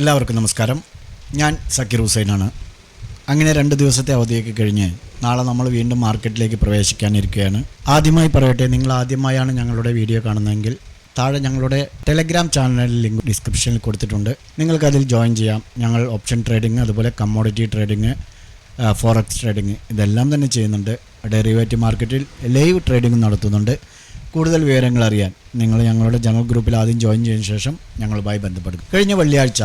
എല്ലാവർക്കും നമസ്കാരം. ഞാൻ സക്കീർ ഹുസൈനാണ്. അങ്ങനെ 2 ദിവസത്തെ അവധിയൊക്കെ കഴിഞ്ഞ് നാളെ നമ്മൾ വീണ്ടും മാർക്കറ്റിലേക്ക് പ്രവേശിക്കാനിരിക്കുകയാണ്. ആദ്യമായി പറയട്ടെ, നിങ്ങൾ ആദ്യമായാണ് ഞങ്ങളുടെ വീഡിയോ കാണുന്നതെങ്കിൽ താഴെ ഞങ്ങളുടെ ടെലഗ്രാം ചാനലിൽ ലിങ്ക് ഡിസ്ക്രിപ്ഷനിൽ കൊടുത്തിട്ടുണ്ട്. നിങ്ങൾക്കതിൽ ജോയിൻ ചെയ്യാം. ഞങ്ങൾ ഓപ്ഷൻ ട്രേഡിങ്, അതുപോലെ കമ്മോഡിറ്റി ട്രേഡിങ്, ഫോറക്സ് ട്രേഡിങ് ഇതെല്ലാം തന്നെ ചെയ്യുന്നുണ്ട്. ഡെറിവേറ്റീവ് മാർക്കറ്റിൽ ലൈവ് ട്രേഡിംഗ് നടത്തുന്നുണ്ട്. കൂടുതൽ വിവരങ്ങൾ അറിയാൻ നിങ്ങൾ ഞങ്ങളുടെ ജനറൽ ഗ്രൂപ്പിൽ ആദ്യം ജോയിൻ ചെയ്തതിനു ശേഷം ഞങ്ങളുമായി ബന്ധപ്പെടുക. കഴിഞ്ഞ വെള്ളിയാഴ്ച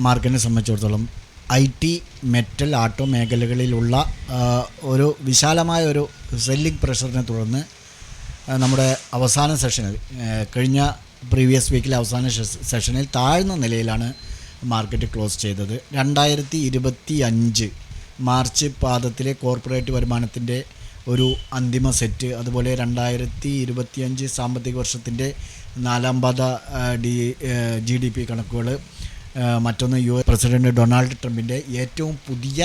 മാർക്കറ്റിനെ സംബന്ധിച്ചിടത്തോളം IT, മെറ്റൽ, ആട്ടോ മേഖലകളിലുള്ള ഒരു വിശാലമായ ഒരു സെല്ലിംഗ് പ്രഷറിനെ തുടർന്ന് നമ്മുടെ അവസാന സെഷനിൽ, കഴിഞ്ഞ പ്രീവിയസ് വീക്കിലെ അവസാന സെഷനിൽ താഴ്ന്ന നിലയിലാണ് മാർക്കറ്റ് ക്ലോസ് ചെയ്തത്. 2025 മാർച്ച് പാദത്തിലെ കോർപ്പറേറ്റ് വരുമാനത്തിൻ്റെ ഒരു അന്തിമ സെറ്റ്, അതുപോലെ 2025 സാമ്പത്തിക വർഷത്തിൻ്റെ 4ാം പാദ GDP കണക്കുകൾ, മറ്റൊന്ന് US പ്രസിഡന്റ് ഡൊണാൾഡ് ട്രംപിൻ്റെ ഏറ്റവും പുതിയ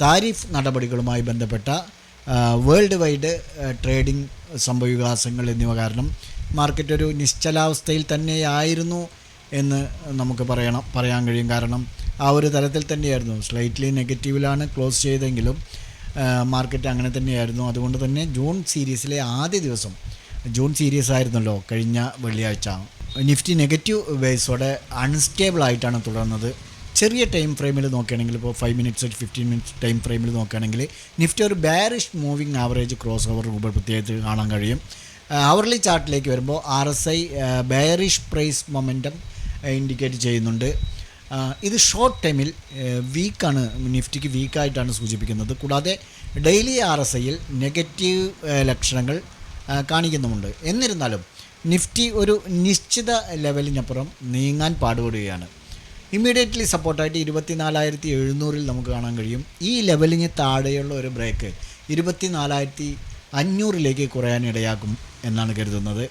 താരിഫ് നടപടികളുമായി ബന്ധപ്പെട്ട വേൾഡ് വൈഡ് ട്രേഡിംഗ് സംഭവവികാസങ്ങൾ എന്നിവ കാരണം മാർക്കറ്റ് ഒരു നിശ്ചലാവസ്ഥയിൽ തന്നെയായിരുന്നു എന്ന് നമുക്ക് പറയാൻ കഴിയും. കാരണം ആ ഒരു തലത്തിൽ തന്നെയായിരുന്നു. സ്ലൈറ്റ്ലി നെഗറ്റീവിലാണ് ക്ലോസ് ചെയ്തെങ്കിലും മാർക്കറ്റ് അങ്ങനെ തന്നെയായിരുന്നു. അതുകൊണ്ട് തന്നെ ജൂൺ സീരീസിലെ ആദ്യ ദിവസം, ജൂൺ സീരീസ് ആയിരുന്നല്ലോ കഴിഞ്ഞ വെള്ളിയാഴ്ച, നിഫ്റ്റി നെഗറ്റീവ് ബേസോടെ അൺസ്റ്റേബിൾ ആയിട്ടാണ് തുടർന്നത്. ചെറിയ ടൈം ഫ്രെയിമിൽ നോക്കുകയാണെങ്കിൽ, ഇപ്പോൾ 5 മിനിറ്റ്സ് 15 മിനിറ്റ്സ് ടൈം ഫ്രെയിമിൽ നോക്കുകയാണെങ്കിൽ നിഫ്റ്റി ഒരു bearish moving average cross over രൂപ പ്രത്യേകത്തിൽ കാണാൻ കഴിയും. അവർലി ചാർട്ടിലേക്ക് വരുമ്പോൾ RSI bearish price momentum indicate ചെയ്യുന്നുണ്ട്. ഇത് ഷോർട്ട് ടൈമിൽ വീക്കാണ്, നിഫ്റ്റിക്ക് വീക്കായിട്ടാണ് സൂചിപ്പിക്കുന്നത്. കൂടാതെ ഡെയിലി RSIയിൽ നെഗറ്റീവ് ലക്ഷണങ്ങൾ കാണിക്കുന്നുമുണ്ട്. എന്നിരുന്നാലും നിഫ്റ്റി ഒരു നിശ്ചിത ലെവലിനപ്പുറം നീങ്ങാൻ പാടുപെടുകയാണ്. ഇമ്മീഡിയറ്റ്ലി സപ്പോർട്ടായിട്ട് 24,700 നമുക്ക് കാണാൻ കഴിയും. ഈ ലെവലിന് താഴെയുള്ള ഒരു ബ്രേക്ക് 24,500 കുറയാൻ ഇടയാക്കും എന്നാണ് കരുതുന്നത്.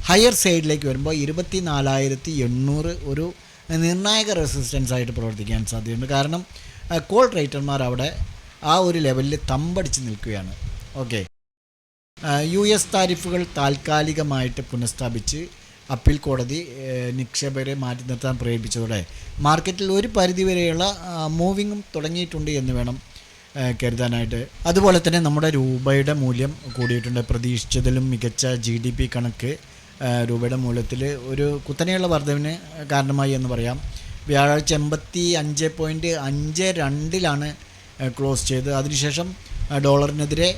ഹയർ സൈഡിലേക്ക് വരുമ്പോൾ 24,800 ഒരു നിർണായക റെസിസ്റ്റൻസ് ആയിട്ട് പ്രവർത്തിക്കാൻ സാധ്യതയുണ്ട്. കാരണം കോൾ ട്രേഡർമാർ അവിടെ ആ ഒരു ലെവലിൽ തമ്പടിച്ച് നിൽക്കുകയാണ്. ഓക്കെ, US താരിഫുകൾ താൽക്കാലികമായിട്ട് പുനഃസ്ഥാപിച്ച് അപ്പീൽ കോടതി നിക്ഷേപകരെ മാറ്റി നിർത്താൻ പ്രേരിപ്പിച്ചതോടെ മാർക്കറ്റിൽ ഒരു പരിധിവരെയുള്ള മൂവിങ്ങും തുടങ്ങിയിട്ടുണ്ട് എന്ന് വേണം കരുതാനായിട്ട്. അതുപോലെ തന്നെ നമ്മുടെ രൂപയുടെ മൂല്യം കൂടിയിട്ടുണ്ട്. പ്രതീക്ഷിച്ചതിലും മികച്ച GDP കണക്ക് രൂപയുടെ മൂല്യത്തിൽ ഒരു കുത്തനെയുള്ള വർധനവിന് കാരണമായി എന്ന് പറയാം. വ്യാഴാഴ്ച 85.52 ക്ലോസ് ചെയ്ത്, അതിനുശേഷം ഡോളറിനെതിരെ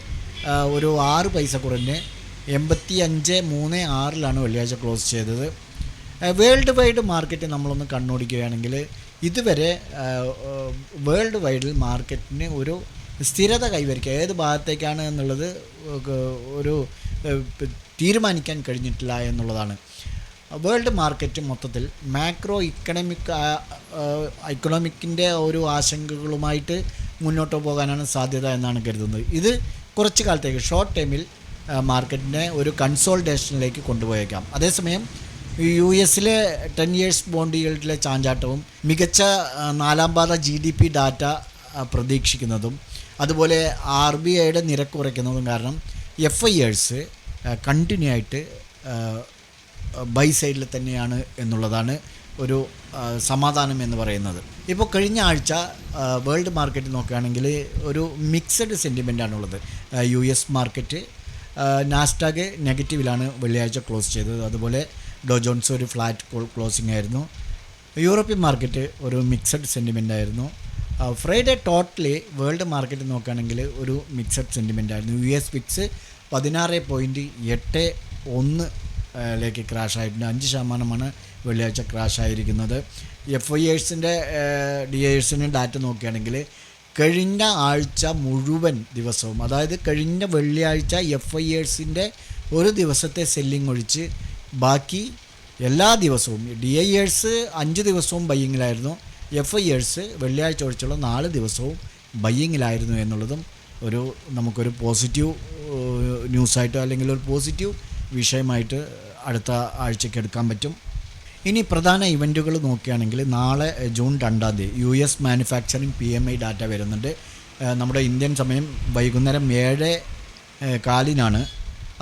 ഒരു 6 പൈസ കുറഞ്ഞ് 85.36 വെള്ളിയാഴ്ച ക്ലോസ് ചെയ്തത്. വേൾഡ് വൈഡ് മാർക്കറ്റ് നമ്മളൊന്ന് കണ്ണോടിക്കുകയാണെങ്കിൽ ഇതുവരെ വേൾഡ് വൈഡിൽ മാർക്കറ്റിന് ഒരു സ്ഥിരത കൈവരിക്കുക, ഏത് ഭാഗത്തേക്കാണ് എന്നുള്ളത് ഒരു തീരുമാനിക്കാൻ കഴിഞ്ഞിട്ടില്ല എന്നുള്ളതാണ്. വേൾഡ് മാർക്കറ്റ് മൊത്തത്തിൽ മാക്രോ ഇക്കണോമിക്കിൻ്റെ ഒരു ആശങ്കകളുമായിട്ട് മുന്നോട്ട് പോകാനാണ് സാധ്യത എന്നാണ് കരുതുന്നത്. ഇത് കുറച്ച് കാലത്തേക്ക് ഷോർട്ട് ടൈമിൽ മാർക്കറ്റിനെ ഒരു കൺസോൾട്ടേഷനിലേക്ക് കൊണ്ടുപോയേക്കാം. അതേസമയം US-ലെ 10 ഇയേഴ്സ് ബോണ്ട് യീൽഡിലെ ചാഞ്ചാട്ടവും മികച്ച 4ാം പാദ GDP ഡാറ്റ പ്രതീക്ഷിക്കുന്നതും അതുപോലെ RBIയുടെ നിരക്ക് കുറയ്ക്കുന്നതും കാരണം FIers കണ്ടിന്യൂ ആയിട്ട് ബൈ സൈഡിൽ തന്നെയാണ് എന്നുള്ളതാണ് ഒരു സമാധാനം എന്ന് പറയുന്നത്. ഇപ്പോൾ കഴിഞ്ഞ ആഴ്ച വേൾഡ് മാർക്കറ്റ് നോക്കുകയാണെങ്കിൽ ഒരു മിക്സഡ് സെൻറ്റിമെൻ്റാണുള്ളത്. US മാർക്കറ്റ് നാസ്ഡാക്ക് നെഗറ്റീവിലാണ് വെള്ളിയാഴ്ച ക്ലോസ് ചെയ്തത്. അതുപോലെ ഡോ ജോൺസ് ഒരു ഫ്ലാറ്റ് ക്ലോസിംഗ് ആയിരുന്നു. യൂറോപ്യൻ മാർക്കറ്റ് ഒരു മിക്സഡ് സെൻറ്റിമെൻ്റ് ആയിരുന്നു. ഫ്രൈഡേ ടോട്ടലി വേൾഡ് മാർക്കറ്റ് നോക്കുകയാണെങ്കിൽ ഒരു മിക്സഡ് സെൻറ്റിമെൻ്റ് ആയിരുന്നു. US വിക്സ് 16.81 ക്രാഷ് ആയിട്ടുണ്ട്. 5% വെള്ളിയാഴ്ച ക്രാഷ് ആയിരിക്കുന്നത്. FIers-ൻ്റെ DIers-ൻ്റെ ഡാറ്റ നോക്കുകയാണെങ്കിൽ കഴിഞ്ഞ ആഴ്ച മുഴുവൻ ദിവസവും, അതായത് കഴിഞ്ഞ വെള്ളിയാഴ്ച FIers-ൻ്റെ ഒരു ദിവസത്തെ സെല്ലിംഗ് ഒഴിച്ച് ബാക്കി എല്ലാ ദിവസവും, DIers 5 ദിവസവും ബയ്യിങ്ങിലായിരുന്നു, FIers വെള്ളിയാഴ്ച ഒഴിച്ചുള്ള 4 ദിവസവും ബയ്യിങ്ങിലായിരുന്നു എന്നുള്ളതും നമുക്കൊരു പോസിറ്റീവ് ന്യൂസായിട്ടോ അല്ലെങ്കിൽ ഒരു പോസിറ്റീവ് വിഷയമായിട്ട് അടുത്ത ആഴ്ചയ്ക്ക് എടുക്കാൻ പറ്റും. ഇനി പ്രധാന ഇവൻറ്റുകൾ നോക്കുകയാണെങ്കിൽ നാളെ June 2 US manufacturing PMI data വരുന്നുണ്ട്. നമ്മുടെ ഇന്ത്യൻ സമയം വൈകുന്നേരം 7:15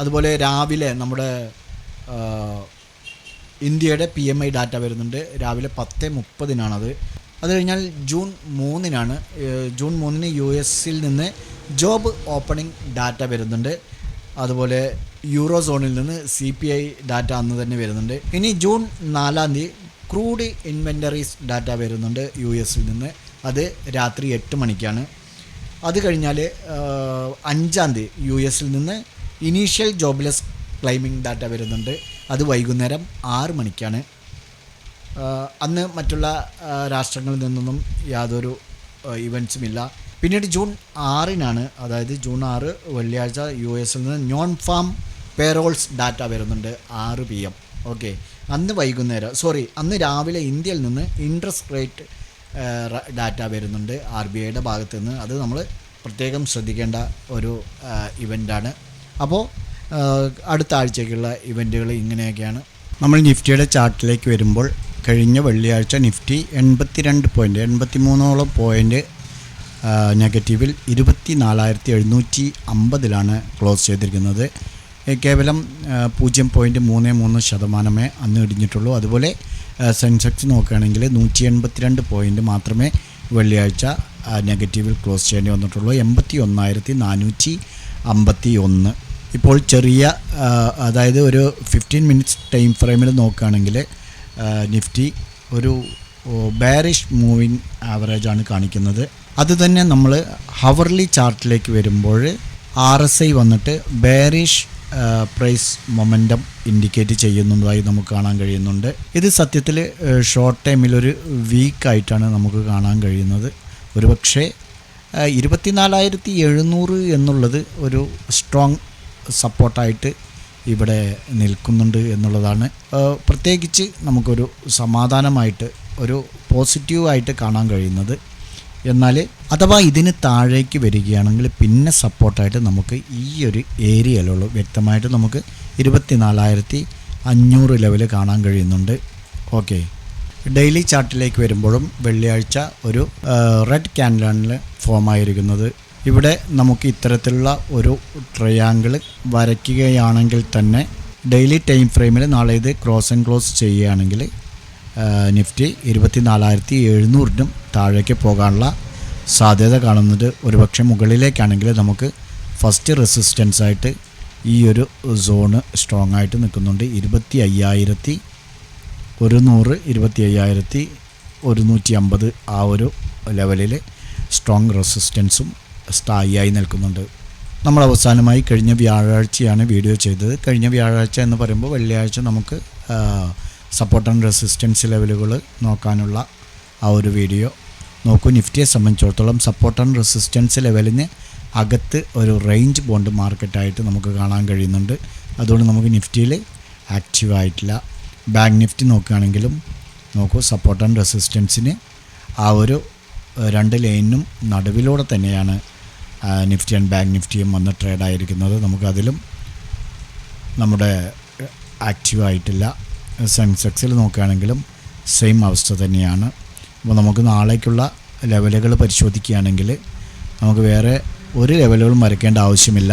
അതുപോലെ രാവിലെ നമ്മുടെ ഇന്ത്യയുടെ PMI ഡാറ്റ വരുന്നുണ്ട് രാവിലെ 10:30. അത് കഴിഞ്ഞാൽ ജൂൺ 3-നാണ് ജൂൺ 3-ന് US-ൽ നിന്ന് ജോബ് ഓപ്പണിംഗ് ഡാറ്റ വരുന്നുണ്ട്. അതുപോലെ യൂറോ സോണിൽ നിന്ന് CPI ഡാറ്റ അന്ന് തന്നെ വരുന്നുണ്ട്. ഇനി ജൂൺ 4-ാം തീയതി ക്രൂഡ് ഇൻവെൻ്ററീസ് ഡാറ്റ വരുന്നുണ്ട് US-ൽ നിന്ന്. അത് രാത്രി 8 മണിക്കാണ്. അത് കഴിഞ്ഞാൽ 5-ാം തീയതി US-ൽ നിന്ന് ഇനീഷ്യൽ ജോബ്ലെസ് ക്ലൈമിംഗ് ഡാറ്റ വരുന്നുണ്ട്. അത് വൈകുന്നേരം 6 മണിക്കാണ്. അന്ന് മറ്റുള്ള രാഷ്ട്രങ്ങളിൽ നിന്നൊന്നും യാതൊരു ഇവൻറ്റ്സും ഇല്ല. പിന്നീട് ജൂൺ 6-നാണ്, അതായത് ജൂൺ 6 വെള്ളിയാഴ്ച US-ൽ നിന്ന് നോൺ ഫാം പേറോൾസ് ഡാറ്റ വരുന്നുണ്ട് 6 PM. ഓക്കെ, അന്ന് വൈകുന്നേരം അന്ന് രാവിലെ ഇന്ത്യയിൽ നിന്ന് ഇൻട്രസ്റ്റ് റേറ്റ് ഡാറ്റ വരുന്നുണ്ട് RBIയുടെ ഭാഗത്തു നിന്ന്. അത് നമ്മൾ പ്രത്യേകം ശ്രദ്ധിക്കേണ്ട ഒരു ഇവൻ്റാണ്. അപ്പോൾ അടുത്ത ആഴ്ചയ്ക്കുള്ള ഇവൻറ്റുകൾ ഇങ്ങനെയൊക്കെയാണ്. നമ്മൾ നിഫ്റ്റിയുടെ ചാർട്ടിലേക്ക് വരുമ്പോൾ കഴിഞ്ഞ വെള്ളിയാഴ്ച നിഫ്റ്റി 83 പോയിൻ്റ് നെഗറ്റീവിൽ 24,750 ക്ലോസ് ചെയ്തിരിക്കുന്നത്. കേവലം 0.33% അന്ന് ഇടിഞ്ഞിട്ടുള്ളൂ. അതുപോലെ സെൻസെക്സ് നോക്കുകയാണെങ്കിൽ 182 പോയിൻ്റ് മാത്രമേ വെള്ളിയാഴ്ച നെഗറ്റീവിൽ ക്ലോസ് ചെയ്യേണ്ടി വന്നിട്ടുള്ളൂ. 81,451. ഇപ്പോൾ ചെറിയ അതായത് ഒരു 15 മിനിറ്റ്സ് ടൈം ഫ്രെയിമിൽ നോക്കുകയാണെങ്കിൽ നിഫ്റ്റി ഒരു ബെയറിഷ് മൂവിങ് ആവറേജാണ് കാണിക്കുന്നത്. അതുതന്നെ നമ്മൾ ഹവർലി ചാർട്ടിലേക്ക് വരുമ്പോൾ RSI വന്നിട്ട് ബെയറിഷ് പ്രൈസ് മൊമെൻറ്റം ഇൻഡിക്കേറ്റ് ചെയ്യുന്നതായി നമുക്ക് കാണാൻ കഴിയുന്നുണ്ട്. ഇത് സത്യത്തിൽ ഷോർട്ട് ടൈമിലൊരു വീക്കായിട്ടാണ് നമുക്ക് കാണാൻ കഴിയുന്നത്. ഒരുപക്ഷെ 24,700 എന്നുള്ളത് ഒരു സ്ട്രോങ് സപ്പോർട്ടായിട്ട് ഇവിടെ നിൽക്കുന്നുണ്ട് എന്നുള്ളതാണ് പ്രത്യേകിച്ച് നമുക്കൊരു സമാധാനമായിട്ട് ഒരു പോസിറ്റീവായിട്ട് കാണാൻ കഴിയുന്നത്. എന്നാൽ അഥവാ ഇതിന് താഴേക്ക് വരികയാണെങ്കിൽ പിന്നെ സപ്പോർട്ടായിട്ട് നമുക്ക് ഈ ഒരു ഏരിയയിലുള്ളൂ. വ്യക്തമായിട്ട് നമുക്ക് 24,500 ലെവൽ കാണാൻ കഴിയുന്നുണ്ട്. ഓക്കെ, ഡെയിലി ചാർട്ടിലേക്ക് വരുമ്പോഴും വെള്ളിയാഴ്ച ഒരു റെഡ് ക്യാൻഡിലാണ് ഫോം ആയിരിക്കുന്നത്. ഇവിടെ നമുക്ക് ഇത്തരത്തിലുള്ള ഒരു ട്രയാങ്കിൾ വരയ്ക്കുകയാണെങ്കിൽ തന്നെ ഡെയിലി ടൈം ഫ്രെയിമിൽ നാളെ ഇത് ക്രോസ് ആൻഡ് ക്ലോസ് ചെയ്യുകയാണെങ്കിൽ നിഫ്റ്റി 24,700-നും താഴേക്ക് പോകാനുള്ള സാധ്യത കാണുന്നത്. ഒരുപക്ഷെ മുകളിലേക്കാണെങ്കിൽ നമുക്ക് ഫസ്റ്റ് റെസിസ്റ്റൻസ് ആയിട്ട് ഈ ഒരു സോണ് സ്ട്രോങ് ആയിട്ട് നിൽക്കുന്നുണ്ട്. 25,100, 25,150 ആ ഒരു ലെവലിൽ സ്ട്രോങ് റെസിസ്റ്റൻസും സ്ഥായിയായി നിൽക്കുന്നുണ്ട്. നമ്മൾ അവസാനമായി കഴിഞ്ഞ വ്യാഴാഴ്ചയാണ് വീഡിയോ ചെയ്തത്. കഴിഞ്ഞ വ്യാഴാഴ്ച എന്ന് പറയുമ്പോൾ വെള്ളിയാഴ്ച നമുക്ക് സപ്പോർട്ട് ആൻഡ് റെസിസ്റ്റൻസ് ലെവലുകൾ നോക്കാനുള്ള ആ ഒരു വീഡിയോ നോക്കൂ. നിഫ്റ്റിയെ സംബന്ധിച്ചിടത്തോളം സപ്പോർട്ട് ആൻഡ് റെസിസ്റ്റൻസ് ലെവലിന് അകത്ത് ഒരു റേഞ്ച് ബോണ്ട് മാർക്കറ്റായിട്ട് നമുക്ക് കാണാൻ കഴിയുന്നുണ്ട്. അതുകൊണ്ട് നമുക്ക് നിഫ്റ്റിയിൽ ആക്റ്റീവായിട്ടില്ല. ബാങ്ക് നിഫ്റ്റി നോക്കുകയാണെങ്കിലും നോക്കൂ, സപ്പോർട്ട് ആൻഡ് റെസിസ്റ്റൻസിന് ആ ഒരു 2 ലൈനും നടുവിലൂടെ തന്നെയാണ് നിഫ്റ്റി ആൻഡ് ബാങ്ക് നിഫ്റ്റിയും വന്ന് ട്രേഡായിരിക്കുന്നത്. നമുക്കതിലും നമ്മുടെ ആക്റ്റീവായിട്ടില്ല. സെൻസെക്സിൽ നോക്കുകയാണെങ്കിലും സെയിം അവസ്ഥ തന്നെയാണ്. അപ്പോൾ നമുക്ക് നാളേക്കുള്ള ലെവലുകൾ പരിശോധിക്കുകയാണെങ്കിൽ നമുക്ക് വേറെ ഒരു ലെവലുകളും വരയ്ക്കേണ്ട ആവശ്യമില്ല.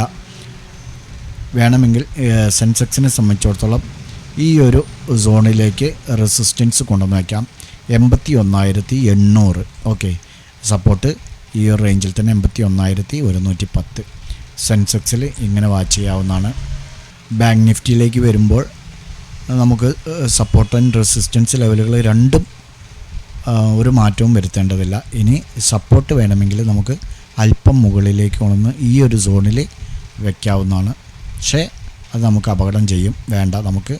വേണമെങ്കിൽ സെൻസെക്സിനെ സംബന്ധിച്ചിടത്തോളം ഈ ഒരു സോണിലേക്ക് റെസിസ്റ്റൻസ് കൊണ്ടുവന്ന് വയ്ക്കാം. 81,800. ഓക്കെ, സപ്പോർട്ട് ഈ ഒരു റേഞ്ചിൽ തന്നെ 81,110. സെൻസെക്സിൽ ഇങ്ങനെ വാച്ച് ചെയ്യാവുന്നതാണ്. ബാങ്ക് നിഫ്റ്റിയിലേക്ക് വരുമ്പോൾ നമുക്ക് സപ്പോർട്ട് ആൻഡ് റെസിസ്റ്റൻസ് ലെവലുകൾ രണ്ടും ഒരു മാറ്റവും വരുത്തേണ്ടതില്ല. ഇനി സപ്പോർട്ട് വേണമെങ്കിൽ നമുക്ക് അല്പം മുകളിലേക്ക് കൊണ്ടുവന്ന് ഈ ഒരു സോണിൽ വയ്ക്കാവുന്നതാണ്. പക്ഷേ അത് നമുക്ക് അപകടം ചെയ്യും. വേണ്ട, നമുക്ക്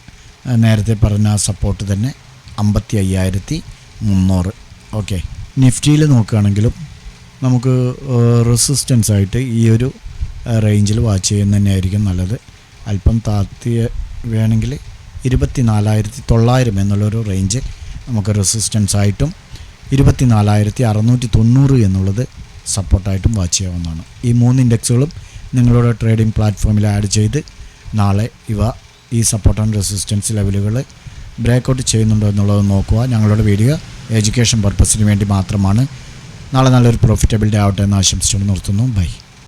നേരത്തെ പറഞ്ഞ സപ്പോർട്ട് തന്നെ 55,300. ഓക്കെ, നിഫ്റ്റിയിൽ നോക്കുകയാണെങ്കിലും നമുക്ക് റെസിസ്റ്റൻസ് ആയിട്ട് ഈ ഒരു റേഞ്ചിൽ വാച്ച് ചെയ്യുന്നത് തന്നെയായിരിക്കും നല്ലത്. അല്പം താഴ്ത്തിയ വേണമെങ്കിൽ 24,900 എന്നുള്ളൊരു റേഞ്ച് നമുക്ക് റെസിസ്റ്റൻസ് ആയിട്ടും 24,690 എന്നുള്ളത് സപ്പോർട്ടായിട്ടും വാച്ച് ചെയ്യാവുന്നതാണ്. ഈ 3 ഇൻഡെക്സുകളും നിങ്ങളുടെ ട്രേഡിംഗ് പ്ലാറ്റ്ഫോമിൽ ആഡ് ചെയ്ത് നാളെ ഈ സപ്പോർട്ട് ആൻഡ് റെസിസ്റ്റൻസ് ലെവലുകൾ ബ്രേക്കൗട്ട് ചെയ്യുന്നുണ്ടോ എന്നുള്ളത് നോക്കുക. ഞങ്ങളുടെ വീഡിയോ എഡ്യൂക്കേഷൻ പർപ്പസിന് വേണ്ടി മാത്രമാണ്. നാളെ നല്ലൊരു പ്രോഫിറ്റബിലിറ്റി ആവട്ടെ എന്ന് ആശംസിച്ചുകൊണ്ട് നിർത്തുന്നു. ബൈ.